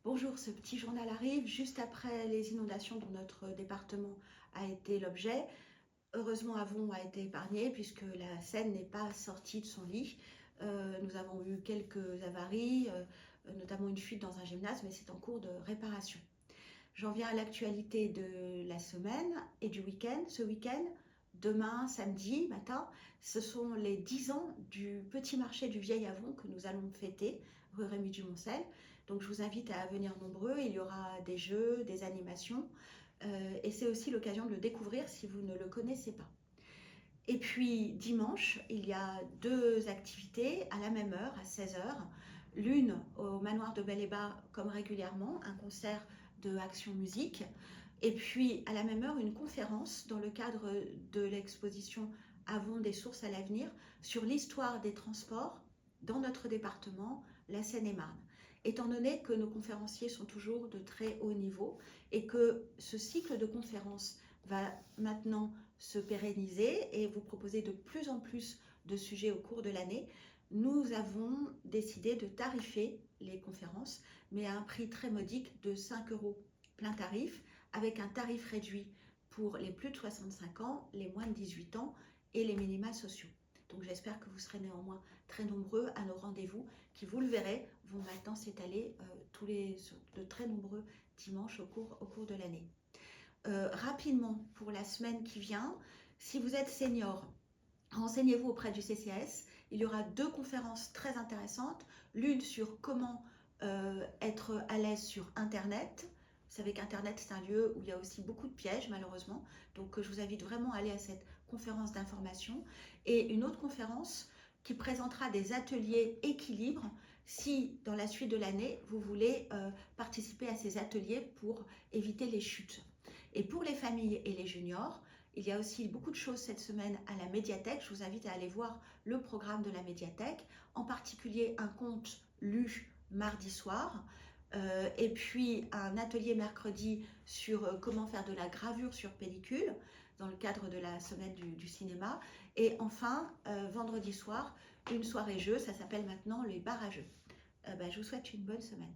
Bonjour, ce petit journal arrive juste après les inondations dont notre département a été l'objet. Heureusement, Avon a été épargné puisque la Seine n'est pas sortie de son lit. Nous avons eu quelques avaries, notamment une fuite dans un gymnase, mais c'est en cours de réparation. J'en viens à l'actualité de la semaine et du week-end. Ce week-end, demain, samedi matin, ce sont les 10 ans du petit marché du Vieil Avon que nous allons fêter, rue Rémy du Moncel. Donc je vous invite à venir nombreux. Il y aura des jeux, des animations. Et c'est aussi l'occasion de le découvrir si vous ne le connaissez pas. Et puis dimanche, il y a deux activités à la même heure, à 16 heures. L'une au manoir de Bel-et-Bas, comme régulièrement, un concert de Action Musique. Et puis à la même heure, une conférence dans le cadre de l'exposition Avons des sources à l'avenir sur l'histoire des transports dans notre département, la Seine-et-Marne. Étant donné que nos conférenciers sont toujours de très haut niveau et que ce cycle de conférences va maintenant se pérenniser et vous proposer de plus en plus de sujets au cours de l'année, nous avons décidé de tarifer les conférences, mais à un prix très modique de 5 euros plein tarif, avec un tarif réduit pour les plus de 65 ans, les moins de 18 ans et les minima sociaux. Donc j'espère que vous serez néanmoins très nombreux à nos rendez-vous qui, vous le verrez, vont maintenant s'étaler de très nombreux dimanches au cours de l'année. Rapidement, pour la semaine qui vient, si vous êtes senior, renseignez-vous auprès du CCAS. Il y aura deux conférences très intéressantes. L'une sur comment être à l'aise sur Internet. Vous savez qu'Internet, c'est un lieu où il y a aussi beaucoup de pièges, malheureusement. Donc, je vous invite vraiment à aller à cette conférence d'information. Et une autre conférence qui présentera des ateliers équilibre si, dans la suite de l'année, vous voulez participer à ces ateliers pour éviter les chutes. Et pour les familles et les juniors, il y a aussi beaucoup de choses cette semaine à la médiathèque. Je vous invite à aller voir le programme de la médiathèque, en particulier un conte lu mardi soir, et puis un atelier mercredi sur comment faire de la gravure sur pellicule dans le cadre de la semaine du cinéma. Et enfin, vendredi soir, une soirée jeu, ça s'appelle maintenant les bars à jeux. Je vous souhaite une bonne semaine.